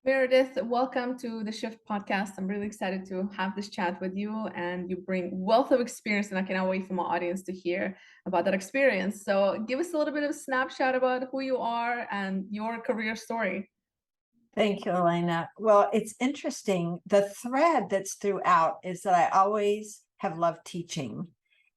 Meredith, welcome to the Shift podcast. I'm really excited to have this chat with you, and you bring wealth of experience, and I cannot wait for my audience to hear about that experience. So, give us a little bit of a snapshot about who you are and your career story. Thank you, Elena. Well, it's interesting. The thread that's throughout is that I always have loved teaching,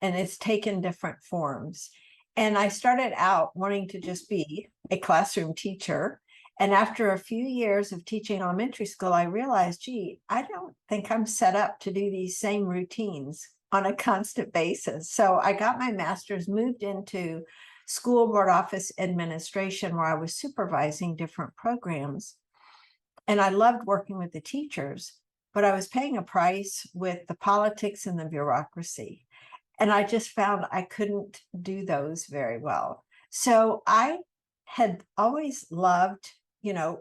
and it's taken different forms. And I started out wanting to just be a classroom teacher. And after a few years of teaching elementary school, I realized, gee, I don't think I'm set up to do these same routines on a constant basis. So I got my master's, moved into school board office administration, where I was supervising different programs. And I loved working with the teachers, but I was paying a price with the politics and the bureaucracy. And I just found I couldn't do those very well. So I had always loved,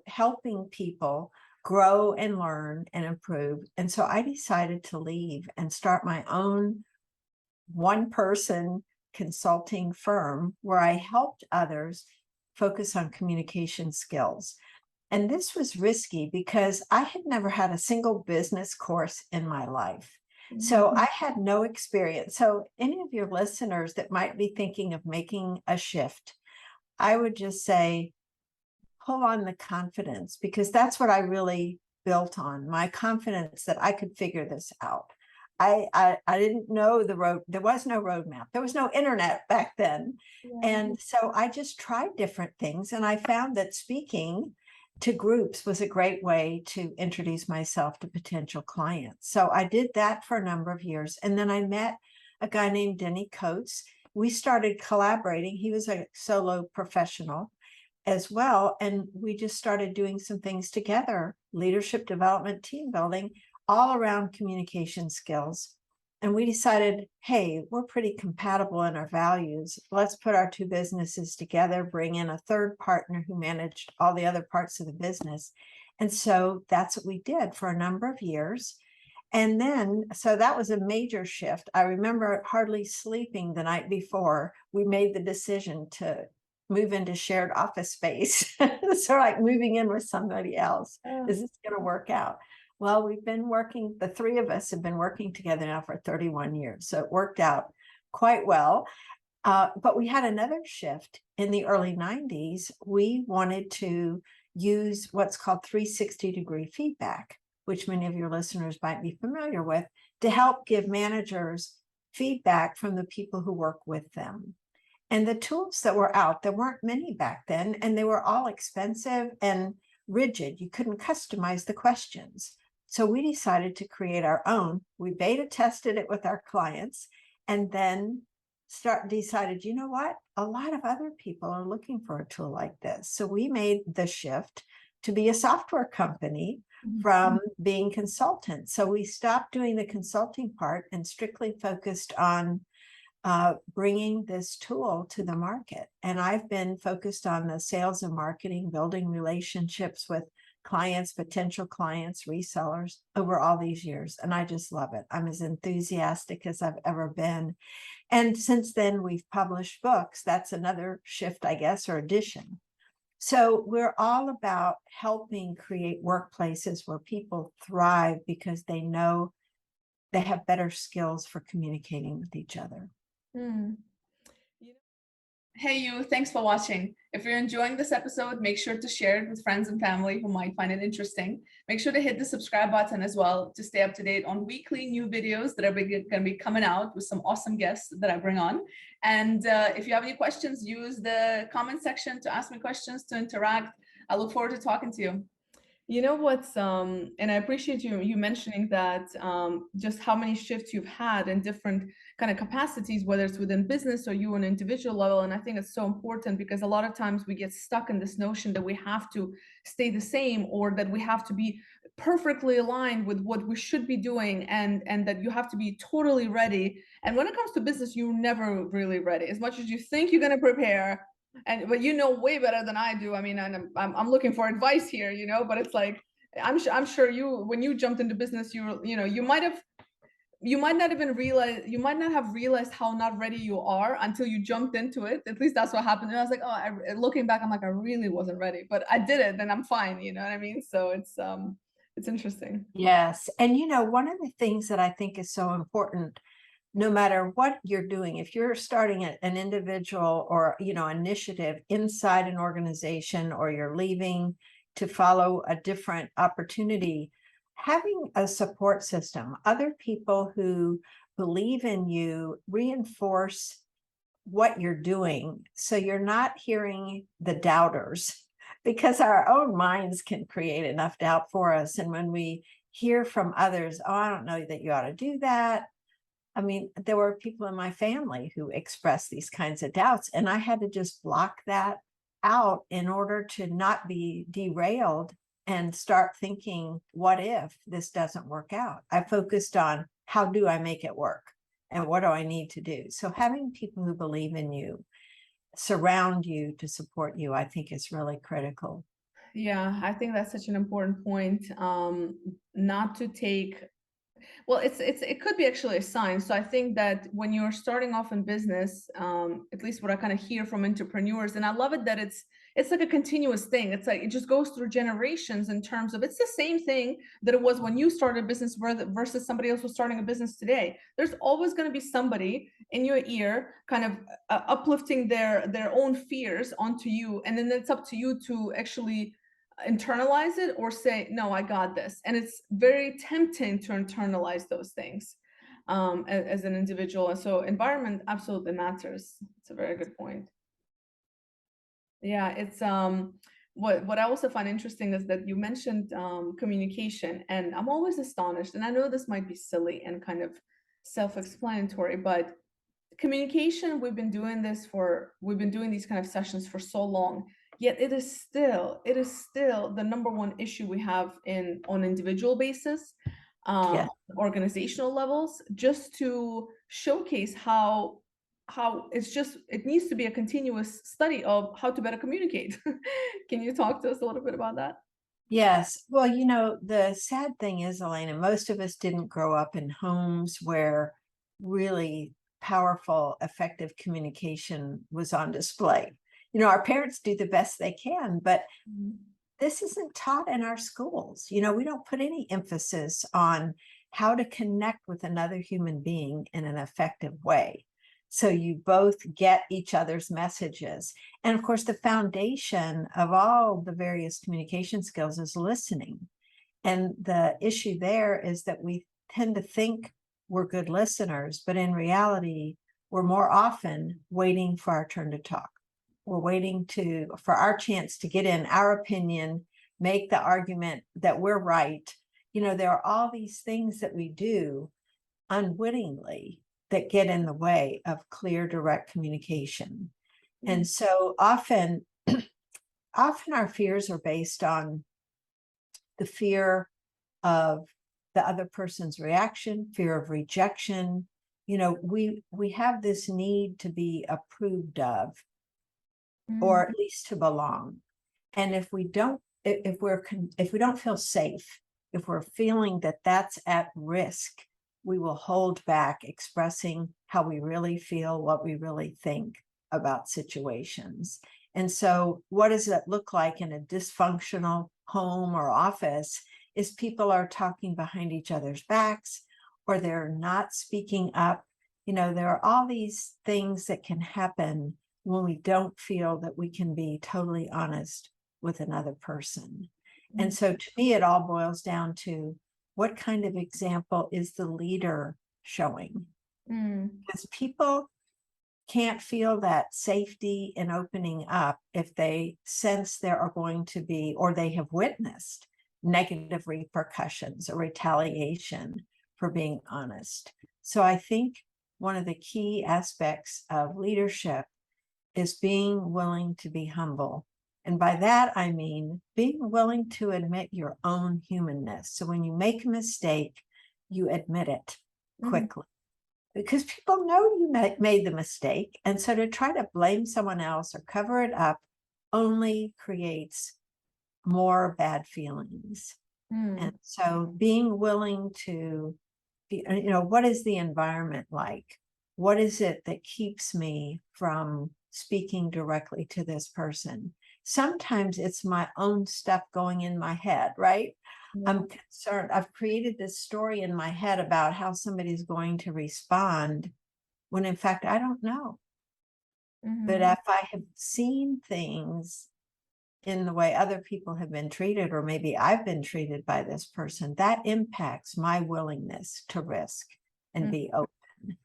helping people grow and learn and improve. And so I decided to leave and start my own one-person consulting firm where I helped others focus on communication skills. And this was risky because I had never had a single business course in my life. So I had no experience. So any of your listeners that might be thinking of making a shift, I would just say, pull on the confidence, because that's what I really built on, my confidence that I could figure this out. I didn't know the road. There was no roadmap. There was no internet back then. Yeah. And so I just tried different things. And I found that speaking to groups was a great way to introduce myself to potential clients. So I did that for a number of years. And then I met a guy named Denny Coates. We started collaborating. He was a solo professional as well. And we just started doing some things together, leadership development, team building, all around communication skills. And we decided, hey, we're pretty compatible in our values. Let's put our two businesses together, bring in a third partner who managed all the other parts of the business. And so that's what we did for a number of years. And then, so that was a major shift. I remember hardly sleeping the night before we made the decision to move into shared office space. So like moving in with somebody else. Is this going to work out? Well, we've been working, the three of us have been working together now for 31 years. So it worked out quite well. But we had another shift in the early 90s. We wanted to use what's called 360-degree feedback, which many of your listeners might be familiar with, to help give managers feedback from the people who work with them. And the tools that were out, there weren't many back then, and they were all expensive and rigid. You couldn't customize the questions. So we decided to create our own. We beta tested it with our clients, and then decided, you know what? A lot of other people are looking for a tool like this. So we made the shift to be a software company from being consultants. So we stopped doing the consulting part and strictly focused on bringing this tool to the market. And I've been focused on the sales and marketing, building relationships with clients, potential clients, resellers over all these years. And I just love it. I'm as enthusiastic as I've ever been. And since then, we've published books. That's another shift, I guess, or addition. So we're all about helping create workplaces where people thrive because they know they have better skills for communicating with each other. Hey, you, thanks for watching. If you're enjoying this episode, make sure to share it with friends and family who might find it interesting. Make sure to hit the subscribe button as well to stay up to date on weekly new videos that are going to be coming out with some awesome guests that I bring on. And if you have any questions, use the comment section to ask me questions, to interact. I look forward to talking to you. You know what's and I appreciate you mentioning that, just how many shifts you've had in different kind of capacities, whether it's within business or you on an individual level. And I think it's so important because a lot of times we get stuck in this notion that we have to stay the same, or that we have to be perfectly aligned with what we should be doing, and that you have to be totally ready. And when it comes to business, you're never really ready. As much as you think you're going to prepare, but you know way better than I do. I mean, I'm looking for advice here, but it's like I'm sure you, when you jumped into business, you might have you might not even realize, you might not have realized how not ready you are until you jumped into it. At least that's what happened. And I was like, oh, looking back, I'm like, I really wasn't ready, but I did it, then I'm fine. You know what I mean? So it's interesting. Yes. And one of the things that I think is so important, no matter what you're doing, if you're starting an individual or, initiative inside an organization, or you're leaving to follow a different opportunity, having a support system, other people who believe in you, reinforce what you're doing. So you're not hearing the doubters, because our own minds can create enough doubt for us. And when we hear from others, oh, I don't know that you ought to do that. I mean, there were people in my family who expressed these kinds of doubts, and I had to just block that out in order to not be derailed and start thinking, what if this doesn't work out? I focused on, how do I make it work? And what do I need to do? So having people who believe in you, surround you to support you, I think is really critical. Yeah, I think that's such an important point. Not to take, well, it could be actually a sign. So I think that when you're starting off in business, at least what I kind of hear from entrepreneurs, and I love it that it's like a continuous thing. It's like it just goes through generations, in terms of, it's the same thing that it was when you started a business versus somebody else was starting a business today. There's always going to be somebody in your ear kind of uplifting their own fears onto you, and then it's up to you to actually internalize it or say, no, I got this. And it's very tempting to internalize those things as an individual. And so environment absolutely matters. It's a very good point. Yeah, it's what I also find interesting is that you mentioned communication, and I'm always astonished, and I know this might be silly and kind of self-explanatory, but communication, we've been doing these kind of sessions for so long, yet it is still the number one issue we have on individual basis, Yeah. organizational levels, just to showcase how it needs to be a continuous study of how to better communicate. Can you talk to us a little bit about that? Yes. Well, the sad thing is, Elena, most of us didn't grow up in homes where really powerful, effective communication was on display. Our parents do the best they can, but Mhm. this isn't taught in our schools. We don't put any emphasis on how to connect with another human being in an effective way, so you both get each other's messages. And of course, the foundation of all the various communication skills is listening. And the issue there is that we tend to think we're good listeners, but in reality, we're more often waiting for our turn to talk. We're waiting for our chance to get in our opinion, make the argument that we're right. There are all these things that we do unwittingly that get in the way of clear, direct communication. And so often our fears are based on the fear of the other person's reaction, fear of rejection. We have this need to be approved of, Mm, or at least to belong. And if we don't, if we don't feel safe, if we're feeling that that's at risk, we will hold back expressing how we really feel, what we really think about situations. And so what does that look like in a dysfunctional home or office? Is people are talking behind each other's backs, or they're not speaking up. There are all these things that can happen when we don't feel that we can be totally honest with another person. And mm, so to me, it all boils down to, what kind of example is the leader showing? mm, Because people can't feel that safety in opening up if they sense there are going to be, or they have witnessed, negative repercussions or retaliation for being honest. So I think one of the key aspects of leadership is being willing to be humble. And by that, I mean being willing to admit your own humanness. So when you make a mistake, you admit it mhm, quickly, because people know you made the mistake. And so to try to blame someone else or cover it up only creates more bad feelings. And mm, so being willing to what is the environment like? What is it that keeps me from speaking directly to this person? Sometimes it's my own stuff going in my head, right? Yeah. I'm concerned. I've created this story in my head about how somebody's going to respond when in fact I don't know. But Mhm. if I have seen things in the way other people have been treated, or maybe I've been treated by this person, that impacts my willingness to risk and Mm. be open.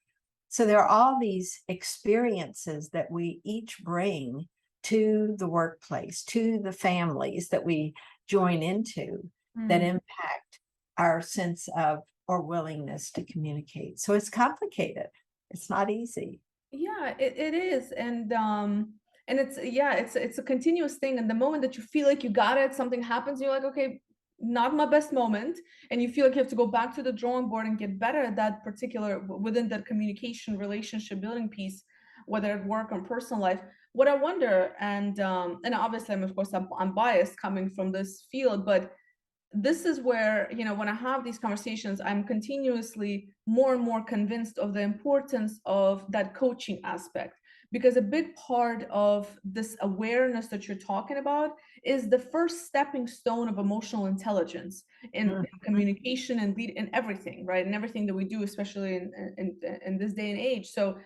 So there are all these experiences that we each bring to the workplace, to the families that we join into, that Mm. impact our sense of or willingness to communicate. So it's complicated. It's not easy. Yeah, it is. And it's, yeah, it's a continuous thing. And the moment that you feel like you got it, something happens, you're like, okay, not my best moment. And you feel like you have to go back to the drawing board and get better at that particular within that communication relationship building piece, whether at work or personal life. What I wonder, and obviously I'm, of course, I'm biased coming from this field, but this is where, when I have these conversations, I'm continuously more and more convinced of the importance of that coaching aspect, because a big part of this awareness that you're talking about is the first stepping stone of emotional intelligence in Mhm. communication and lead in everything, right? And everything that we do, especially in this day and age. So,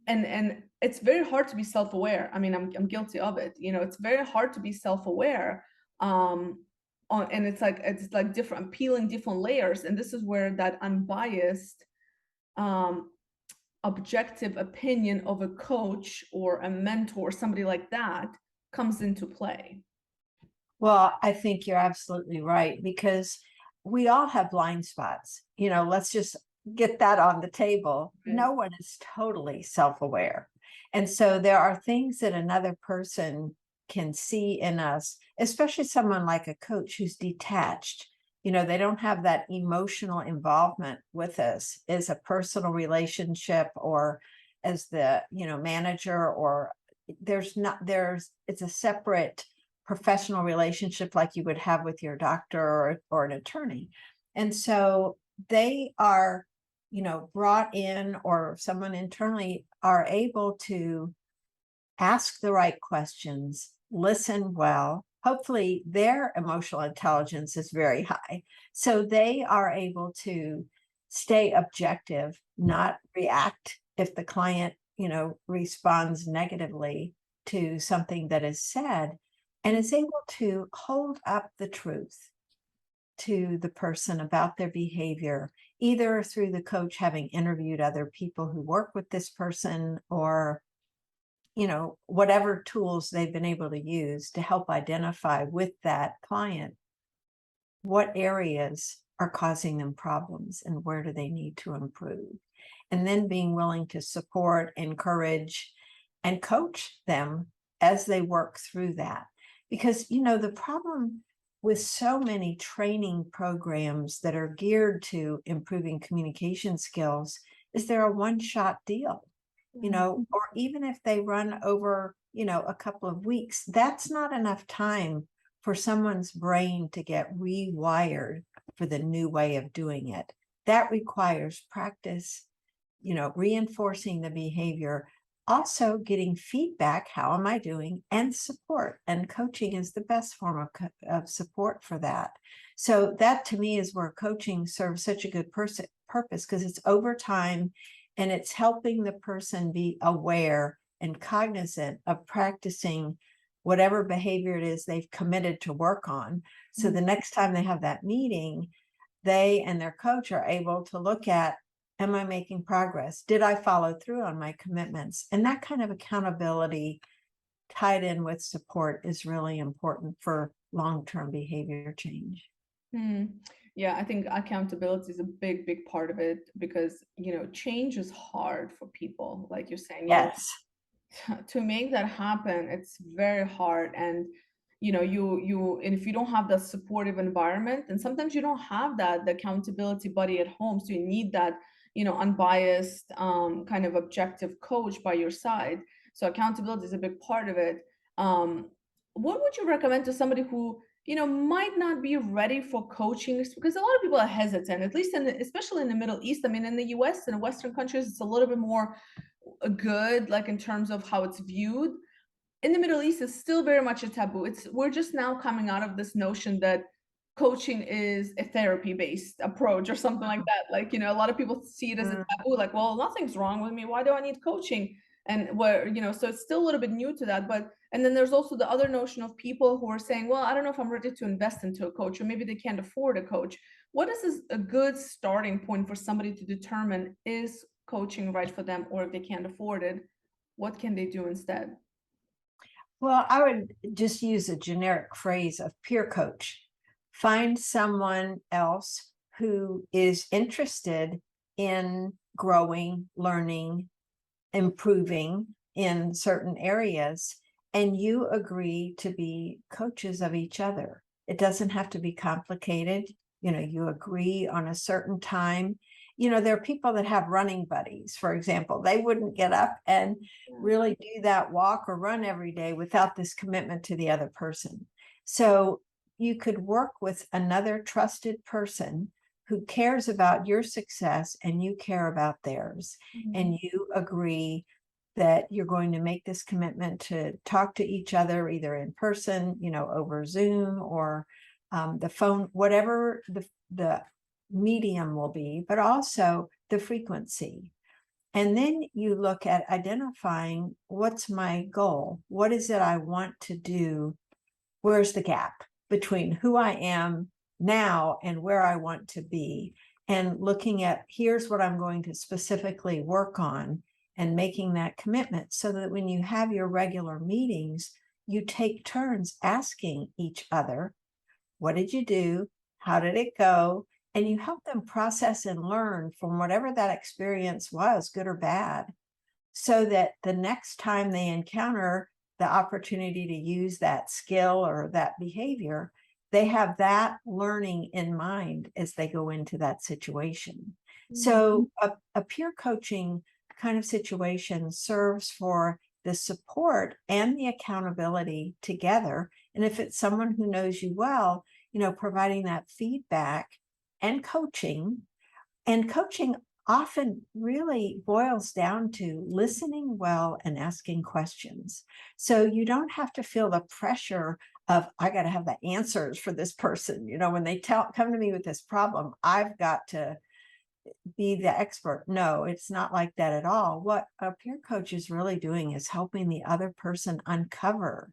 and it's very hard to be self-aware. I mean, I'm guilty of it. It's very hard to be self-aware, and it's like different, peeling different layers. And this is where that unbiased, um objective opinion of a coach or a mentor, somebody like that, comes into play. Well, I think you're absolutely right, because we all have blind spots. Let's just get that on the table. Right. No one is totally self-aware. And so there are things that another person can see in us, especially someone like a coach who's detached. They don't have that emotional involvement with us as a personal relationship, or as the, manager, or it's a separate professional relationship like you would have with your doctor, or an attorney. And so they are, brought in, or someone internally are able to ask the right questions, listen well. Hopefully, their emotional intelligence is very high. So they are able to stay objective, not react if the client, responds negatively to something that is said, and is able to hold up the truth to the person about their behavior, either through the coach having interviewed other people who work with this person, or whatever tools they've been able to use to help identify with that client what areas are causing them problems and where do they need to improve. And then being willing to support, encourage, and coach them as they work through that. Because, the problem with so many training programs that are geared to improving communication skills is they're a one-shot deal, Mm. or even if they run over, a couple of weeks, that's not enough time for someone's brain to get rewired for the new way of doing it. That requires practice, reinforcing the behavior, also getting feedback, how am I doing, and support. And coaching is the best form of support for that. So that to me is where coaching serves such a good purpose, because it's over time, and it's helping the person be aware and cognizant of practicing whatever behavior it is they've committed to work on. So Mm. the next time they have that meeting, they and their coach are able to look at, am I making progress? Did I follow through on my commitments? And that kind of accountability tied in with support is really important for long-term behavior change. Hmm. Yeah, I think accountability is a big, big part of it, because, change is hard for people, like you're saying, Yes. to make that happen. It's very hard. And, and if you don't have that supportive environment, and sometimes you don't have the accountability buddy at home, so you need that, unbiased, kind of objective coach by your side. So accountability is a big part of it. What would you recommend to somebody who might not be ready for coaching because a lot of people are hesitant, at least especially in the Middle East. I mean, in the US and Western countries, it's a little bit more good, like in terms of how it's viewed. In the Middle East, it's still very much a taboo. We're just now coming out of this notion that coaching is a therapy-based approach or something like that. Like, a lot of people see it as a Mm. taboo, like, well, nothing's wrong with me. Why do I need coaching? And so it's still a little bit new to that. And then there's also the other notion of people who are saying, well, I don't know if I'm ready to invest into a coach, or maybe they can't afford a coach. What is a good starting point for somebody to determine is coaching right for them, or if they can't afford it, what can they do instead? Well, I would just use a generic phrase of peer coach. Find someone else who is interested in growing, learning, improving in certain areas, and you agree to be coaches of each other. It doesn't have to be complicated. You agree on a certain time. There are people that have running buddies, for example. They wouldn't get up and really do that walk or run every day without this commitment to the other person. So you could work with another trusted person who cares about your success and you care about theirs. Mhm. And you agree that you're going to make this commitment to talk to each other either in person, over Zoom or the phone, whatever the medium will be, but also the frequency. And then you look at identifying what's my goal? What is it I want to do? Where's the gap between who I am now and where I want to be? And looking at here's what I'm going to specifically work on and making that commitment so that when you have your regular meetings, you take turns asking each other, what did you do? How did it go? And you help them process and learn from whatever that experience was, good or bad, so that the next time they encounter the opportunity to use that skill or that behavior, they have that learning in mind as they go into that situation. So a peer coaching kind of situation serves for the support and the accountability together. And if it's someone who knows you well, providing that feedback and coaching. And coaching often really boils down to listening well and asking questions. So you don't have to feel the pressure of, I got to have the answers for this person. When they come to me with this problem, I've got to be the expert. No, it's not like that at all. What a peer coach is really doing is helping the other person uncover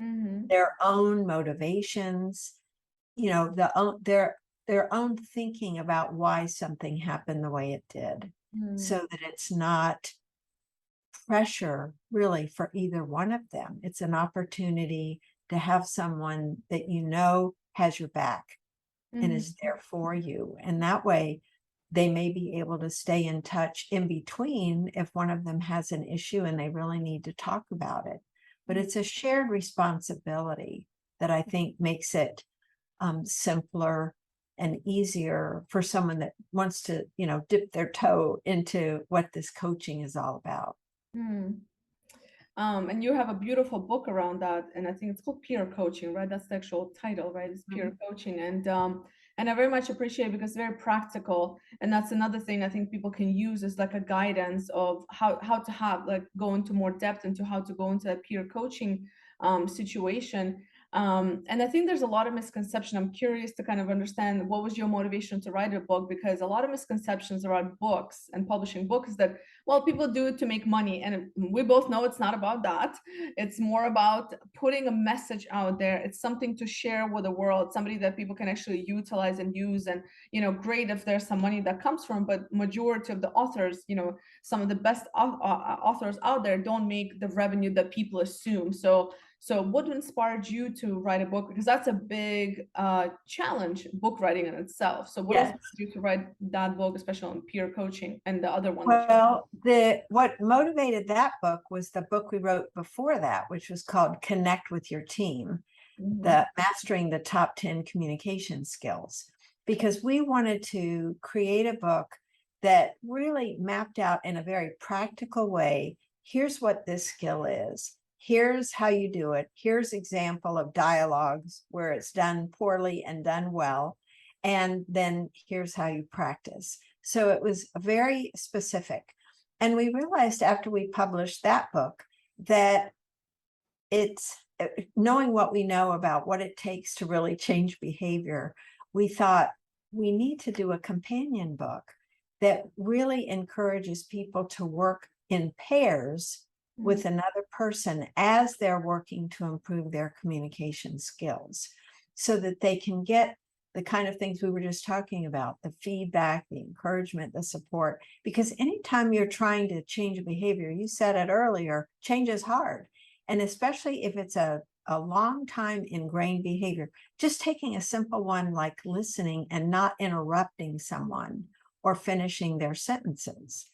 Mhm. their own motivations, their own thinking about why something happened the way it did, Mm. so that it's not pressure really for either one of them. It's an opportunity to have someone that has your back and Mhm. is there for you. And that way they may be able to stay in touch in between if one of them has an issue and they really need to talk about it. But it's a shared responsibility that I think makes it simpler and easier for someone that wants to, dip their toe into what this coaching is all about. Mm. And you have a beautiful book around that, and I think it's called Peer Coaching, right? That's the actual title, right? It's Peer Mhm. Coaching, and I very much appreciate it because it's very practical, and that's another thing I think people can use as like a guidance of how to have like go into more depth into how to go into a peer coaching situation. And I think there's a lot of misconception. I'm curious to kind of understand what was your motivation to write a book, because a lot of misconceptions around books and publishing books is that, well, people do it to make money. And we both know it's not about that. It's more about putting a message out there. It's something to share with the world, somebody that people can actually utilize and use. And, great if there's some money that comes from, but majority of the authors, some of the best authors out there don't make the revenue that people assume. So what inspired you to write a book? Because that's a big challenge, book writing in itself. So what inspired Yes. you to write that book, especially on peer coaching and the other one that Well, what motivated that book was the book we wrote before that, which was called Connect with Your Team, you. the Mastering the Top 10 Communication Skills, because we wanted to create a book that really mapped out in a very practical way. Here's what this skill is. here's how you do it. Here's example of dialogues where it's done poorly and done well. And then here's how you practice. So it was very specific. And we realized after we published that book that it's knowing what we know about what it takes to really change behavior. We thought we need to do a companion book that really encourages people to work in pairs with another person as they're working to improve their communication skills, so that they can get the kind of things we were just talking about, the feedback, the encouragement, the support. Because anytime you're trying to change a behavior, you said it earlier, change is hard. And especially if it's a long time ingrained behavior, just taking a simple one like listening and not interrupting someone or finishing their sentences.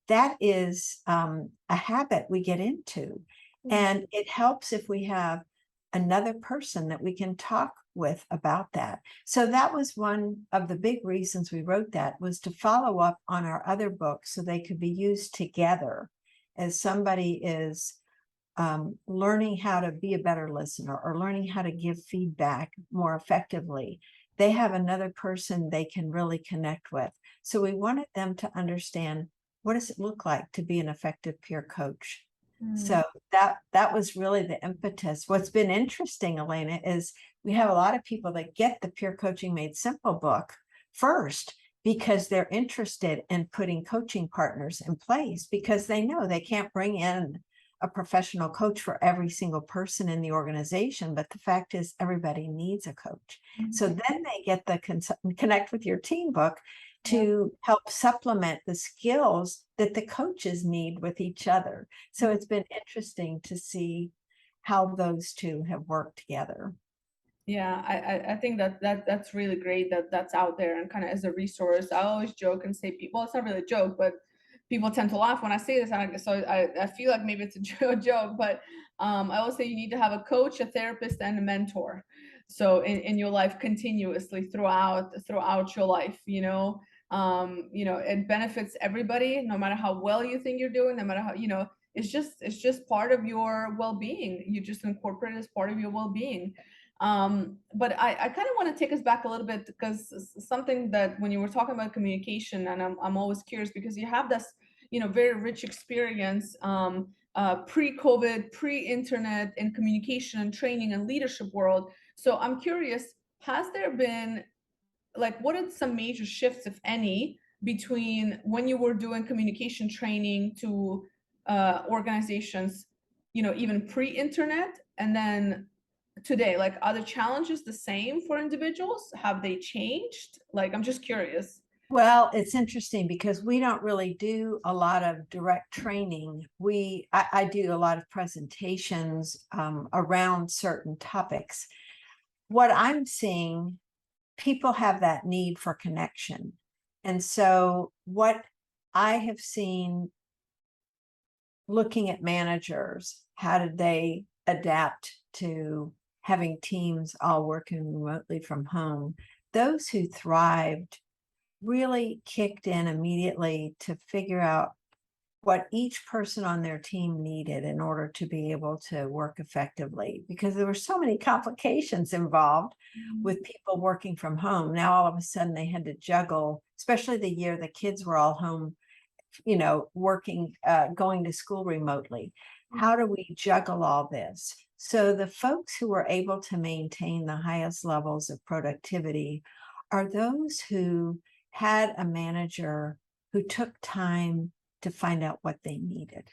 That is a habit we get into. And it helps if we have another person that we can talk with about that. So that was one of the big reasons we wrote that, was to follow up on our other books so they could be used together as somebody is learning how to be a better listener or learning how to give feedback more effectively. They have another person they can really connect with. So we wanted them to understand, what does it look like to be an effective peer coach? So that was really the impetus. What's been interesting, Elena, is we have a lot of people that get the Peer Coaching Made Simple book first because they're interested in putting coaching partners in place, because they know they can't bring in a professional coach for every single person in the organization. But the fact is, everybody needs a coach. So then they get the Connect with Your Team book to help supplement the skills that the coaches need with each other. So it's been interesting to see how those two have worked together. Yeah, I think that's really great that that's out there and kind of as a resource. I always joke and say people, it's not really a joke, but people tend to laugh when I say this. I feel like maybe it's a joke, but I always say you need to have a coach, a therapist, and a mentor. So in your life continuously throughout your life, it benefits everybody, no matter how well you think you're doing, no matter how, it's just part of your well-being. You just incorporate it as part of your well-being. But I kind of want to take us back a little bit, because something that when you were talking about communication, and I'm always curious because you have this, very rich experience, pre-COVID, pre-internet in communication and training and leadership world. So I'm curious, has there been, like, what are some major shifts, if any, between when you were doing communication training to organizations, even pre-internet, and then today? Like, are the challenges the same for individuals? Have they changed? Like, I'm just curious. Well, it's interesting because we don't really do a lot of direct training. I do a lot of presentations around certain topics. What I'm seeing, people have that need for connection. And so what I have seen looking at managers, how did they adapt to having teams all working remotely from home? Those who thrived really kicked in immediately to figure out what each person on their team needed in order to be able to work effectively, because there were so many complications involved with people working from home. Now, all of a sudden they had to juggle, especially the year the kids were all home, working, going to school remotely. How do we juggle all this? So the folks who were able to maintain the highest levels of productivity are those who had a manager who took time to find out what they needed,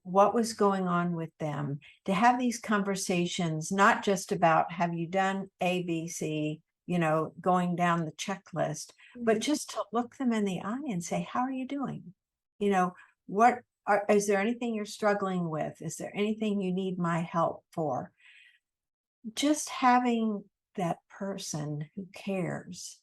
what was going on with them, to have these conversations, not just about, have you done A, B, C, going down the checklist, but just to look them in the eye and say, how are you doing? Is there anything you're struggling with? Is there anything you need my help for? Just having that person who cares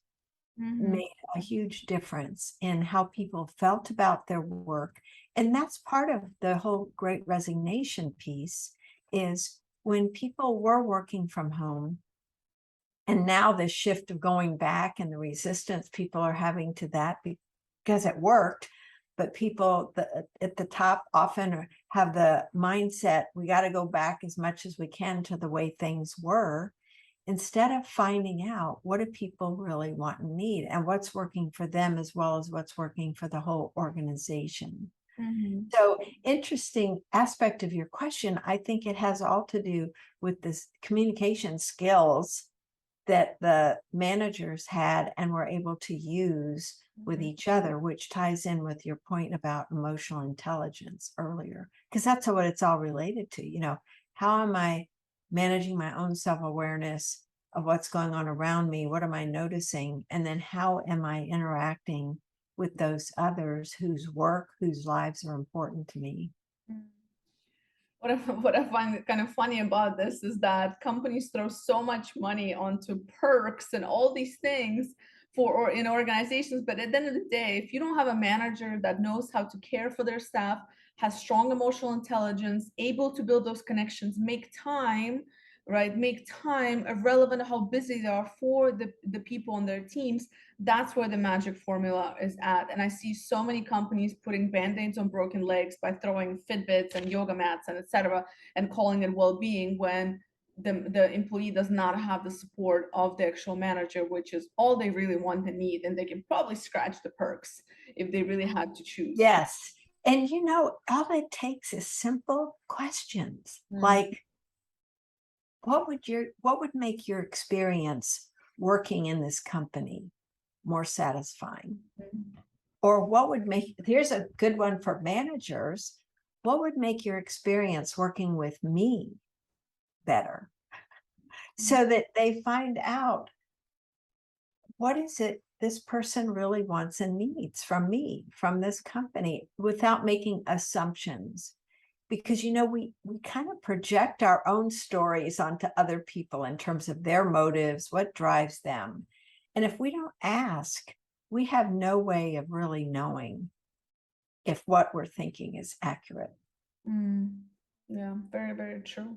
made a huge difference in how people felt about their work. And that's part of the whole Great Resignation piece, is when people were working from home, and now the shift of going back and the resistance people are having to that because it worked. but people at the top often have the mindset, we got to go back as much as we can to the way things were, instead of finding out what do people really want and need and what's working for them as well as what's working for the whole organization. So interesting aspect of your question. I think it has all to do with this communication skills that the managers had and were able to use with each other, which ties in with your point about emotional intelligence earlier, because that's what it's all related to. You know, how am I managing my own self-awareness of what's going on around me? What am I noticing? And then how am I interacting with those others whose work, whose lives are important to me? What I find kind of funny about this is that companies throw so much money onto perks and all these things for or in organizations, but at the end of the day, if you don't have a manager that knows how to care for their staff, has strong emotional intelligence, able to build those connections, make time, right, make time irrelevant how busy they are for the people on their teams, that's where the magic formula is at. And I see so many companies putting band-aids on broken legs by throwing Fitbits and yoga mats and etc. and calling it well-being, when the employee does not have the support of the actual manager, which is all they really want and need. And they can probably scratch the perks if they really had to choose. Yes. And you know, all it takes is simple questions like, what would make your experience working in this company more satisfying? Or what would make, here's a good one for managers, what would make your experience working with me better? So that they find out, what is it this person really wants and needs from me, from this company, without making assumptions. Because, you know, we kind of project our own stories onto other people in terms of their motives, what drives them. And if we don't ask, we have no way of really knowing if what we're thinking is accurate. Yeah, very, very true.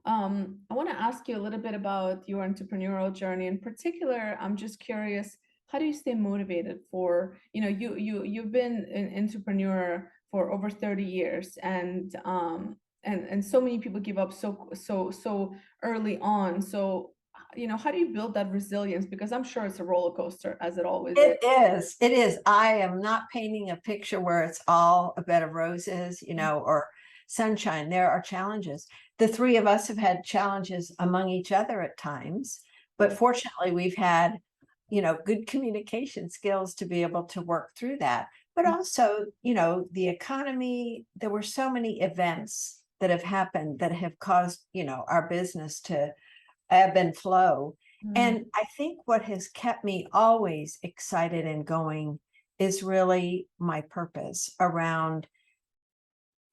I want to ask you a little bit about your entrepreneurial journey. In particular, I'm just curious, how do you stay motivated for, you know, you've been an entrepreneur for over 30 years, and so many people give up so early on. So, you know, how do you build that resilience? Because I'm sure it's a roller coaster, as it always is. It is. It is. I am not painting a picture where it's all a bed of roses, you know, or sunshine. There are challenges. The three of us have had challenges among each other at times, but fortunately we've had, you know, good communication skills to be able to work through that. But also, you know, the economy, there were so many events that have happened that have caused, you know, our business to ebb and flow. And I think what has kept me always excited and going is really my purpose around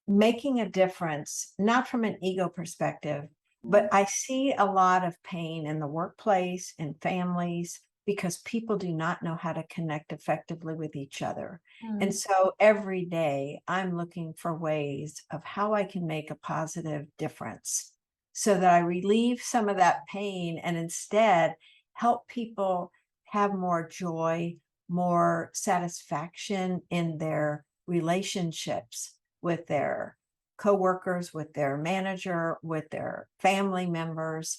making a difference, not from an ego perspective, but I see a lot of pain in the workplace and families because people do not know how to connect effectively with each other. And so every day I'm looking for ways of how I can make a positive difference so that I relieve some of that pain and instead help people have more joy, more satisfaction in their relationships with their coworkers, with their manager, with their family members.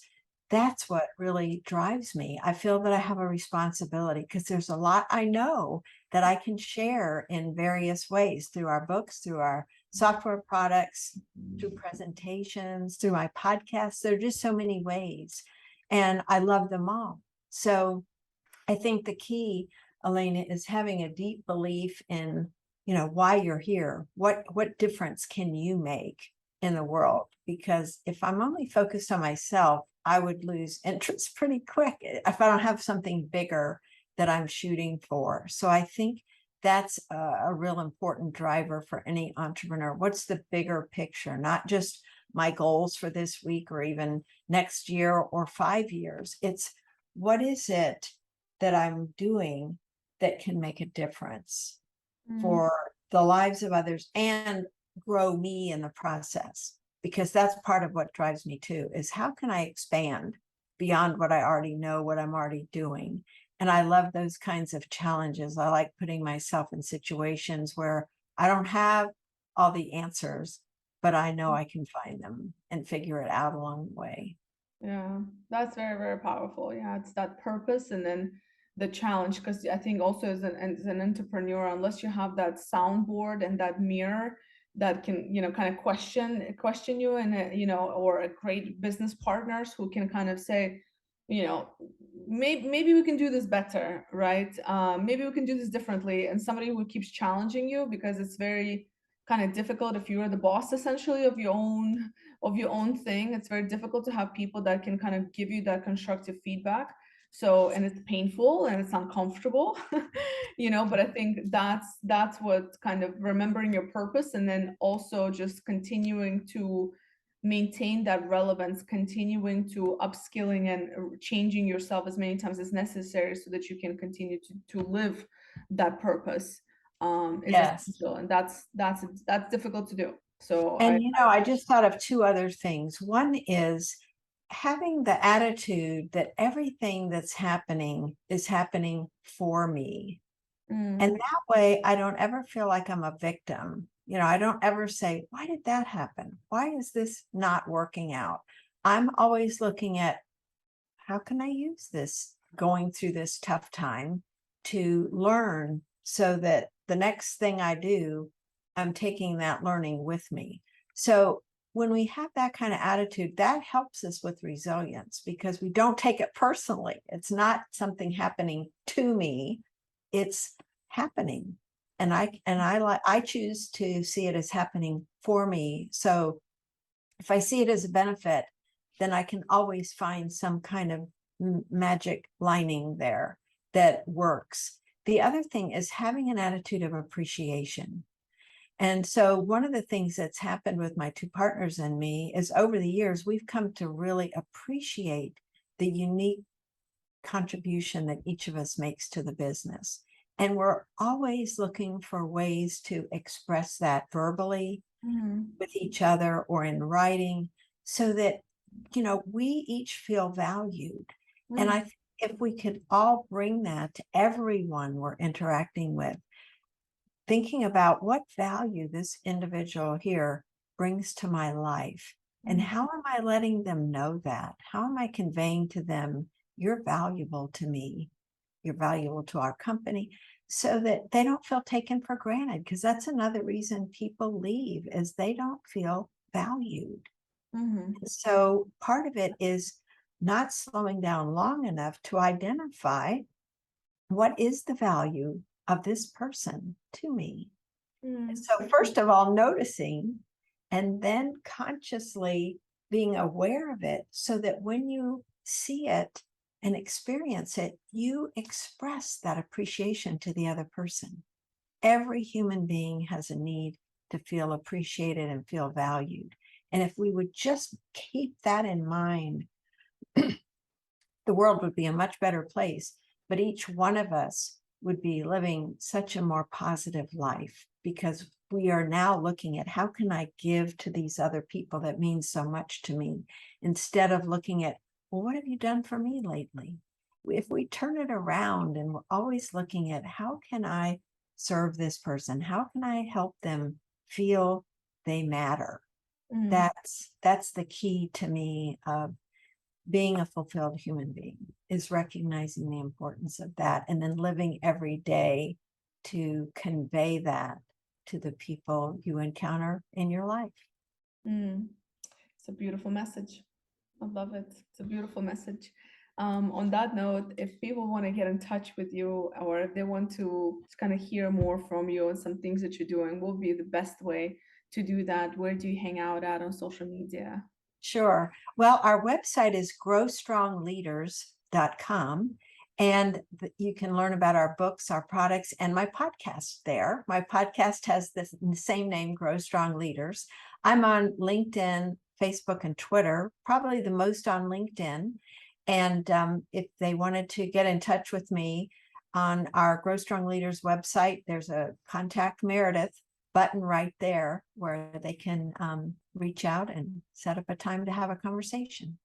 That's what really drives me. I feel that I have a responsibility because there's a lot I know that I can share in various ways through our books, through our software products, through presentations, through my podcasts. There are just so many ways, and I love them all. So I think the key, Elena, is having a deep belief in, you know, why you're here. What difference can you make in the world? Because if I'm only focused on myself, I would lose interest pretty quick if I don't have something bigger that I'm shooting for. So I think that's a real important driver for any entrepreneur. What's the bigger picture? Not just my goals for this week or even next year or 5 years. It's what is it that I'm doing that can make a difference for the lives of others and grow me in the process? Because that's part of what drives me too, is how can I expand beyond what I already know, what I'm already doing, And I love those kinds of challenges. I like putting myself in situations where I don't have all the answers, but I know I can find them and figure it out along the way. Yeah, that's very, very powerful. Yeah, it's that purpose and then the challenge. Because I think also as an entrepreneur, unless you have that soundboard and that mirror that can, kind of question you, and or a great business partners who can kind of say, maybe we can do this better, right? Maybe we can do this differently, and somebody who keeps challenging you, because it's very kind of difficult if you're the boss essentially of your own thing. It's very difficult to have people that can kind of give you that constructive feedback. So, and it's painful and it's uncomfortable, but I think that's what kind of remembering your purpose, and then also just continuing to maintain that relevance, continuing to upskilling and changing yourself as many times as necessary so that you can continue to live that purpose, is Yes. essential. And that's difficult to do. So And I just thought of two other things. One is having the attitude that everything that's happening is happening for me. And that way, I don't ever feel like I'm a victim. I don't ever say, why did that happen? Why is this not working out? I'm always looking at, how can I use this going through this tough time to learn so that the next thing I do, I'm taking that learning with me. So when we have that kind of attitude, that helps us with resilience, because we don't take it personally. It's not something happening to me. It's happening. And I choose to see it as happening for me. So if I see it as a benefit, then I can always find some kind of magic lining there that works. The other thing is having an attitude of appreciation. And so one of the things that's happened with my two partners and me is, over the years, we've come to really appreciate the unique contribution that each of us makes to the business. And we're always looking for ways to express that verbally with each other or in writing, so that, we each feel valued. And I think if we could all bring that to everyone we're interacting with, thinking about what value this individual here brings to my life, and how am I letting them know that? How am I conveying to them, you're valuable to me, you're valuable to our company, so that they don't feel taken for granted? Because that's another reason people leave, is they don't feel valued. So part of it is not slowing down long enough to identify, what is the value of this person to me? So first of all, noticing, and then consciously being aware of it, so that when you see it and experience it, you express that appreciation to the other person. Every human being has a need to feel appreciated and feel valued. And if we would just keep that in mind, the world would be a much better place. But each one of us would be living such a more positive life, because we are now looking at, how can I give to these other people that means so much to me, instead of looking at, well, what have you done for me lately? If we turn it around and we're always looking at, how can I serve this person? How can I help them feel they matter? That's the key to me of being a fulfilled human being, is recognizing the importance of that, and then living every day to convey that to the people you encounter in your life. It's a beautiful message. I love it. It's a beautiful message. On that note, if people want to get in touch with you, or if they want to kind of hear more from you and some things that you're doing, what would be the best way to do that? Where do you hang out at on social media? Sure. Well, our website is growstrongleaders.com, and you can learn about our books, our products, and my podcast there. My podcast has the same name, Grow Strong Leaders. I'm on LinkedIn, Facebook, and Twitter, probably the most on LinkedIn. And if they wanted to get in touch with me, on our Grow Strong Leaders website, there's a Contact Meredith button right there where they can reach out and set up a time to have a conversation.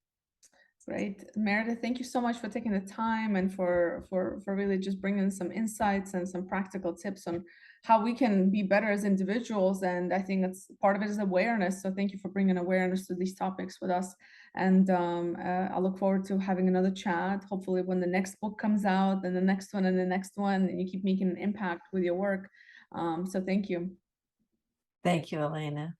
Great. Meredith, thank you so much for taking the time and for really just bringing some insights and some practical tips on how we can be better as individuals. And I think that's part of it is awareness. So thank you for bringing awareness to these topics with us. And I look forward to having another chat, hopefully when the next book comes out and the next one and the next one, and you keep making an impact with your work. So thank you. Thank you, Elena.